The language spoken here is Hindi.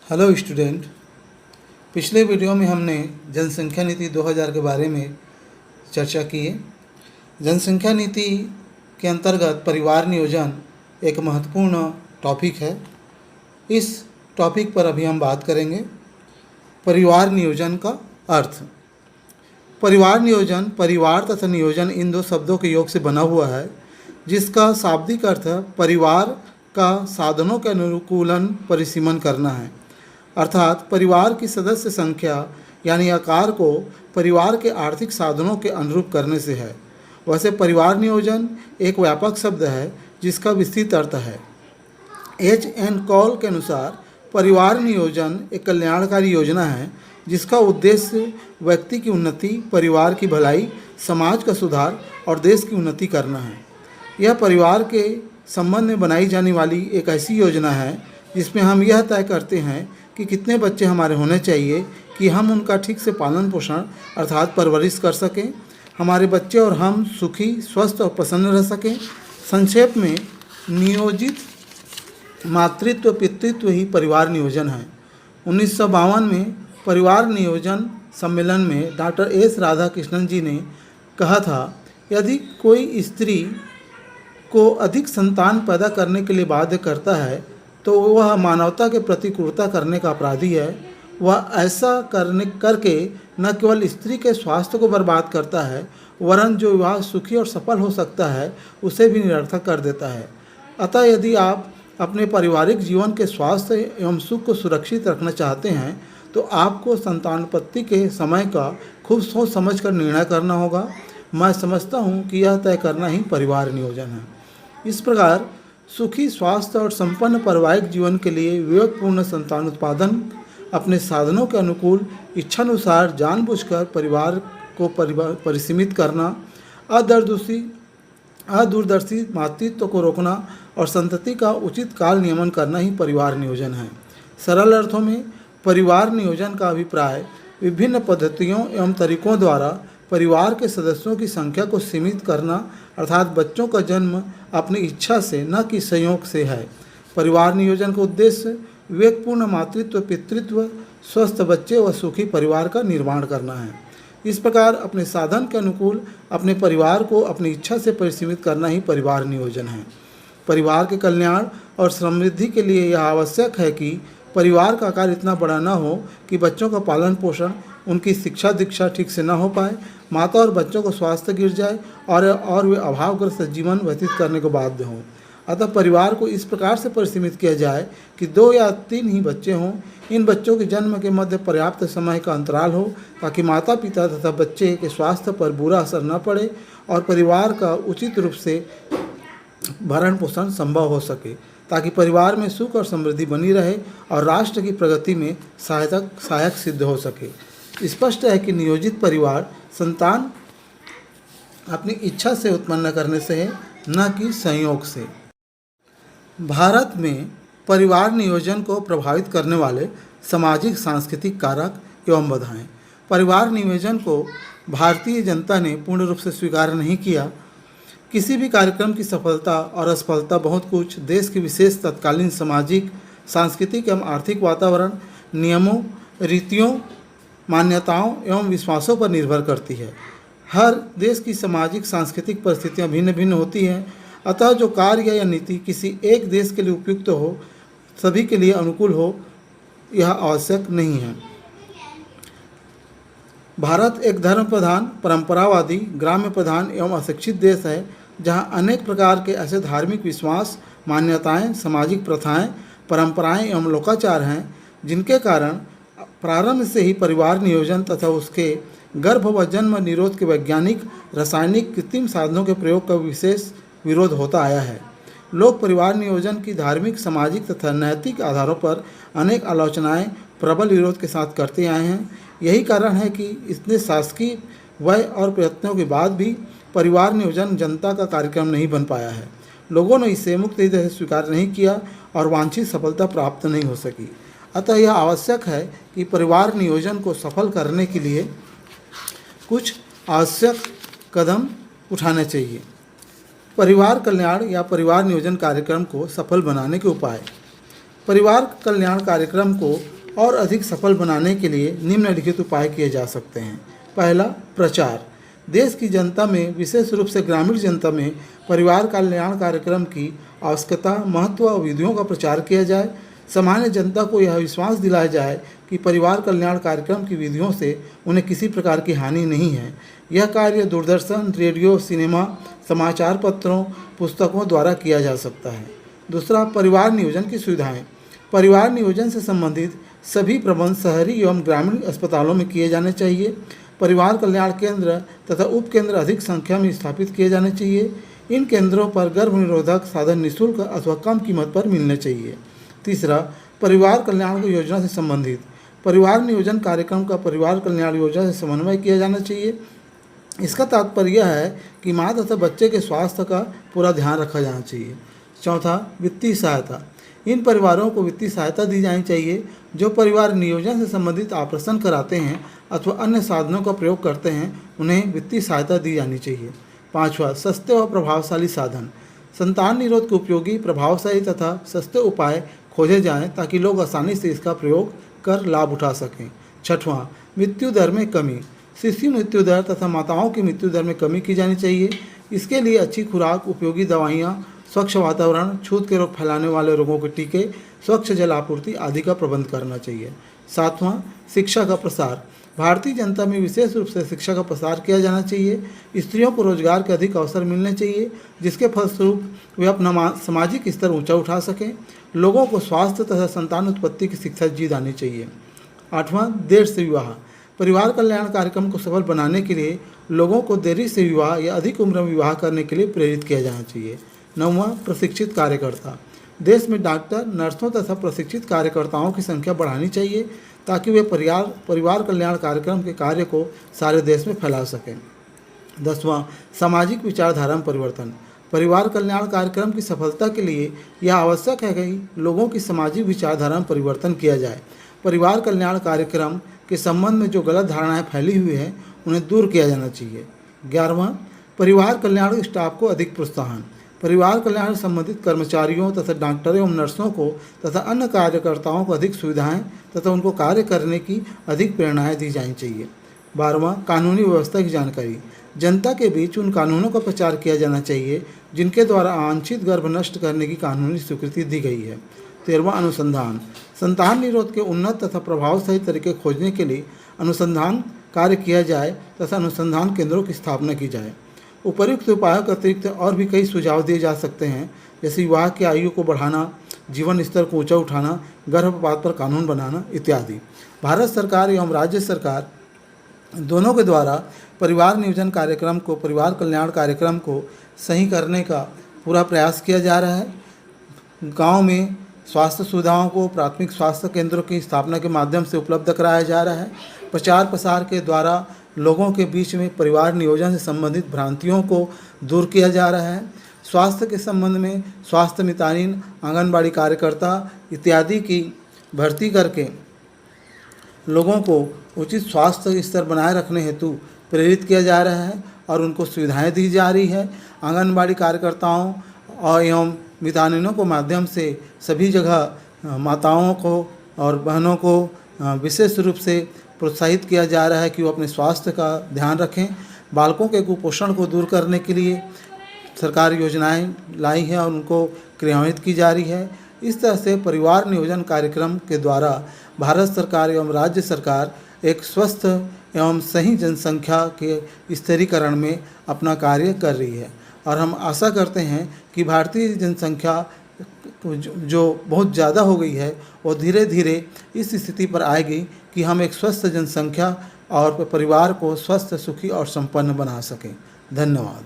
Hello student. पिछले वीडियो में हमने जनसंख्या नीति 2000 के बारे में चर्चा की है। जनसंख्या नीति के अंतर्गत परिवार नियोजन एक महत्वपूर्ण टॉपिक है। इस टॉपिक पर अभी हम बात करेंगे। परिवार नियोजन का अर्थ। परिवार नियोजन परिवार तथा नियोजन इन दो शब्दों के योग से बना हुआ है, जिसका शाब्दिक अर्थ परिवार का साधनों के अनुकूलन परिसीमन करना है। अर्थात परिवार की सदस्य संख्या यानी आकार को परिवार के आर्थिक साधनों के अनुरूप करने से है। वैसे परिवार नियोजन एक व्यापक शब्द है जिसका विस्तृत अर्थ है। H.N. कॉल के अनुसार परिवार नियोजन एक कल्याणकारी योजना है जिसका उद्देश्य व्यक्ति की उन्नति, परिवार की भलाई, समाज का सुधार और देश की उन्नति करना है। यह परिवार के संबंध में बनाई जाने वाली एक ऐसी योजना है जिसमें हम यह तय करते हैं कि कितने बच्चे हमारे होने चाहिए कि हम उनका ठीक से पालन पोषण अर्थात परवरिश कर सकें, हमारे बच्चे और हम सुखी, स्वस्थ और प्रसन्न रह सकें। संक्षेप में नियोजित मातृत्व पितृत्व ही परिवार नियोजन है। 1952 में परिवार नियोजन सम्मेलन में डॉक्टर एस राधाकृष्णन जी ने कहा था, यदि कोई स्त्री को अधिक संतान पैदा करने के लिए बाध्य करता है तो वह मानवता के प्रति क्रूरता करने का अपराधी है। वह ऐसा करके न केवल स्त्री के स्वास्थ्य को बर्बाद करता है, वरन जो विवाह सुखी और सफल हो सकता है उसे भी निरर्थक कर देता है। अतः यदि आप अपने पारिवारिक जीवन के स्वास्थ्य एवं सुख को सुरक्षित रखना चाहते हैं तो आपको संतानोत्पत्ति के समय का खूब सोच समझ कर निर्णय करना होगा। मैं समझता हूँ कि यह तय करना ही परिवार नियोजन है। इस प्रकार सुखी, स्वास्थ्य और संपन्न पारिवारिक जीवन के लिए विवेकपूर्ण संतान उत्पादन अपने साधनों के अनुकूल इच्छानुसार जानबूझकर परिवार को परिसीमित करना, अदूरदर्शी मातृत्व को रोकना और संतति का उचित काल नियमन करना ही परिवार नियोजन है। सरल अर्थों में परिवार नियोजन का अभिप्राय विभिन्न पद्धतियों एवं तरीकों द्वारा परिवार के सदस्यों की संख्या को सीमित करना अर्थात बच्चों का जन्म अपनी इच्छा से न कि संयोग से है। परिवार नियोजन का उद्देश्य विवेकपूर्ण मातृत्व पितृत्व, स्वस्थ बच्चे व सुखी परिवार का निर्माण करना है। इस प्रकार अपने साधन के अनुकूल अपने परिवार को अपनी इच्छा से परिसीमित करना ही परिवार नियोजन है। परिवार के कल्याण और समृद्धि के लिए यह आवश्यक है कि परिवार का आकार इतना बड़ा न हो कि बच्चों का पालन पोषण, उनकी शिक्षा दीक्षा ठीक से न हो पाए, माता और बच्चों को स्वास्थ्य गिर जाए और वे अभावग्रस्त जीवन व्यतीत करने को बाध्य हों। अतः परिवार को इस प्रकार से परिसीमित किया जाए कि 2 या 3 ही बच्चे हों। इन बच्चों के जन्म के मध्य पर्याप्त समय का अंतराल हो ताकि माता पिता तथा बच्चे के स्वास्थ्य पर बुरा असर न पड़े और परिवार का उचित रूप से भरण पोषण संभव हो सके, ताकि परिवार में सुख और समृद्धि बनी रहे और राष्ट्र की प्रगति में सहायक सिद्ध हो सके। स्पष्ट है कि नियोजित परिवार संतान अपनी इच्छा से उत्पन्न करने से है, न कि संयोग से। भारत में परिवार नियोजन को प्रभावित करने वाले सामाजिक सांस्कृतिक कारक एवं बाधाएं। परिवार नियोजन को भारतीय जनता ने पूर्ण रूप से स्वीकार नहीं किया। किसी भी कार्यक्रम की सफलता और असफलता बहुत कुछ देश के विशेष तत्कालीन सामाजिक, सांस्कृतिक एवं आर्थिक वातावरण, नियमों, रीतियों, मान्यताओं एवं विश्वासों पर निर्भर करती है। हर देश की सामाजिक सांस्कृतिक परिस्थितियां भिन्न भिन्न होती हैं। अतः जो कार्य या नीति किसी एक देश के लिए उपयुक्त हो, सभी के लिए अनुकूल हो, यह आवश्यक नहीं है। भारत एक धर्म प्रधान, परंपरावादी, ग्राम्य प्रधान एवं अशिक्षित देश है, जहां अनेक प्रकार के ऐसे धार्मिक विश्वास, मान्यताएं, सामाजिक प्रथाएं, परंपराएं एवं लोकाचार हैं जिनके कारण प्रारंभ से ही परिवार नियोजन तथा उसके गर्भ व जन्म निरोध के वैज्ञानिक, रासायनिक, कृत्रिम साधनों के प्रयोग का विशेष विरोध होता आया है। लोग परिवार नियोजन की धार्मिक, सामाजिक तथा नैतिक आधारों पर अनेक आलोचनाएं प्रबल विरोध के साथ करते आए हैं। यही कारण है कि इतने शासकीय व्यय और प्रयत्नों के बाद भी परिवार नियोजन जनता का कार्यक्रम नहीं बन पाया है। लोगों ने इसे मुक्त हृदय से स्वीकार नहीं किया और वांछित सफलता प्राप्त नहीं हो सकी। अतः यह आवश्यक है कि परिवार नियोजन को सफल करने के लिए कुछ आवश्यक कदम उठाने चाहिए। परिवार कल्याण या परिवार नियोजन कार्यक्रम को सफल बनाने के उपाय। परिवार कल्याण कार्यक्रम को और अधिक सफल बनाने के लिए निम्नलिखित उपाय किए जा सकते हैं। पहला, प्रचार। देश की जनता में, विशेष रूप से ग्रामीण जनता में परिवार कल्याण कार्यक्रम की आवश्यकता, महत्व और विधियों का प्रचार किया जाए। सामान्य जनता को यह विश्वास दिलाया जाए कि परिवार कल्याण कार्यक्रम की विधियों से उन्हें किसी प्रकार की हानि नहीं है। यह कार्य दूरदर्शन, रेडियो, सिनेमा, समाचार पत्रों, पुस्तकों द्वारा किया जा सकता है। दूसरा, परिवार नियोजन की सुविधाएं। परिवार नियोजन से संबंधित सभी प्रबंध शहरी एवं ग्रामीण अस्पतालों में किए जाने चाहिए। परिवार कल्याण केंद्र तथा उप केंद्र अधिक संख्या में स्थापित किए जाने चाहिए। इन केंद्रों पर गर्भ निरोधक साधन निःशुल्क अथवा कम कीमत पर मिलने चाहिए। तीसरा, परिवार कल्याण योजना से संबंधित। परिवार नियोजन कार्यक्रम का परिवार कल्याण योजना से समन्वय किया जाना चाहिए। इसका तात्पर्य यह है कि माँ तथा बच्चे के स्वास्थ्य का पूरा ध्यान रखा जाना चाहिए। चौथा, वित्तीय सहायता। इन परिवारों को वित्तीय सहायता दी जानी चाहिए जो परिवार नियोजन से संबंधित ऑपरेशन कराते हैं अथवा अन्य साधनों का प्रयोग करते हैं, उन्हें वित्तीय सहायता दी जानी चाहिए। पाँचवा, सस्ते और प्रभावशाली साधन। संतान निरोध के उपयोगी, प्रभावशाली तथा सस्ते उपाय खोजे जाएं ताकि लोग आसानी से इसका प्रयोग कर लाभ उठा सकें। छठवां, मृत्यु दर में कमी। शिशु मृत्यु दर तथा माताओं की मृत्यु दर में कमी की जानी चाहिए। इसके लिए अच्छी खुराक, उपयोगी दवाइयाँ, स्वच्छ वातावरण, छूत के रोग फैलाने वाले रोगों के टीके, स्वच्छ जल आपूर्ति आदि का प्रबंध करना चाहिए। सातवां, शिक्षा का प्रसार। भारतीय जनता में विशेष रूप से शिक्षा का प्रसार किया जाना चाहिए। स्त्रियों को रोजगार के अधिक अवसर मिलने चाहिए जिसके फलस्वरूप वे अपना सामाजिक स्तर ऊंचा उठा सकें। लोगों को स्वास्थ्य तथा संतान उत्पत्ति की शिक्षा दी जानी चाहिए। आठवां, देर से विवाह। परिवार कल्याण कार्यक्रम को सफल बनाने के लिए लोगों को देरी से विवाह या अधिक उम्र में विवाह करने के लिए प्रेरित किया जाना चाहिए। नौवां, प्रशिक्षित कार्यकर्ता। देश में डॉक्टर, नर्सों तथा प्रशिक्षित कार्यकर्ताओं की संख्या बढ़ानी चाहिए ताकि वे परिवार कल्याण कार्यक्रम के कार्य को सारे देश में फैला सकें। 10वां, सामाजिक विचारधारा में परिवर्तन। परिवार कल्याण कार्यक्रम की सफलता के लिए यह आवश्यक है कि लोगों की सामाजिक विचारधारा में परिवर्तन किया जाए। परिवार कल्याण कार्यक्रम के संबंध में जो गलत धारणाएं फैली हुई हैं उन्हें दूर किया जाना चाहिए। 11वां, परिवार कल्याण स्टाफ को अधिक प्रोत्साहन। परिवार कल्याण से संबंधित कर्मचारियों तथा डॉक्टरों एवं नर्सों को तथा अन्य कार्यकर्ताओं को अधिक सुविधाएं तथा उनको कार्य करने की अधिक प्रेरणाएं दी जानी चाहिए। 12वां, कानूनी व्यवस्था की जानकारी। जनता के बीच उन कानूनों का प्रचार किया जाना चाहिए जिनके द्वारा अवांछित गर्भ नष्ट करने की कानूनी स्वीकृति दी गई है। 13वां, अनुसंधान। संतान निरोध के उन्नत तथा प्रभावशाली तरीके खोजने के लिए अनुसंधान कार्य किया जाए तथा अनुसंधान केंद्रों की स्थापना की जाए। उपर्युक्त उपायों के अतिरिक्त और भी कई सुझाव दिए जा सकते हैं, जैसे विवाह की आयु को बढ़ाना, जीवन स्तर को ऊंचा उठाना, गर्भपात पर कानून बनाना इत्यादि। भारत सरकार एवं राज्य सरकार दोनों के द्वारा परिवार नियोजन कार्यक्रम को, परिवार कल्याण कार्यक्रम को सही करने का पूरा प्रयास किया जा रहा है। गांव में स्वास्थ्य सुविधाओं को प्राथमिक स्वास्थ्य केंद्रों की स्थापना के माध्यम से उपलब्ध कराया जा रहा है। प्रचार प्रसार के द्वारा लोगों के बीच में परिवार नियोजन से संबंधित भ्रांतियों को दूर किया जा रहा है। स्वास्थ्य के संबंध में स्वास्थ्य मितानिन, आंगनबाड़ी कार्यकर्ता इत्यादि की भर्ती करके लोगों को उचित स्वास्थ्य स्तर बनाए रखने हेतु प्रेरित किया जा रहा है और उनको सुविधाएं दी जा रही है। आंगनबाड़ी कार्यकर्ताओं और एवं मितानिनों को माध्यम से सभी जगह माताओं को और बहनों को विशेष रूप से प्रोत्साहित किया जा रहा है कि वो अपने स्वास्थ्य का ध्यान रखें। बालकों के कुपोषण को दूर करने के लिए सरकार योजनाएं लाई हैं और उनको क्रियान्वित की जा रही है। इस तरह से परिवार नियोजन कार्यक्रम के द्वारा भारत सरकार एवं राज्य सरकार एक स्वस्थ एवं सही जनसंख्या के स्थिरीकरण में अपना कार्य कर रही है और हम आशा करते हैं कि भारतीय जनसंख्या जो बहुत ज़्यादा हो गई है वो धीरे धीरे इस स्थिति पर आएगी कि हम एक स्वस्थ जनसंख्या और परिवार को स्वस्थ, सुखी और संपन्न बना सकें। धन्यवाद।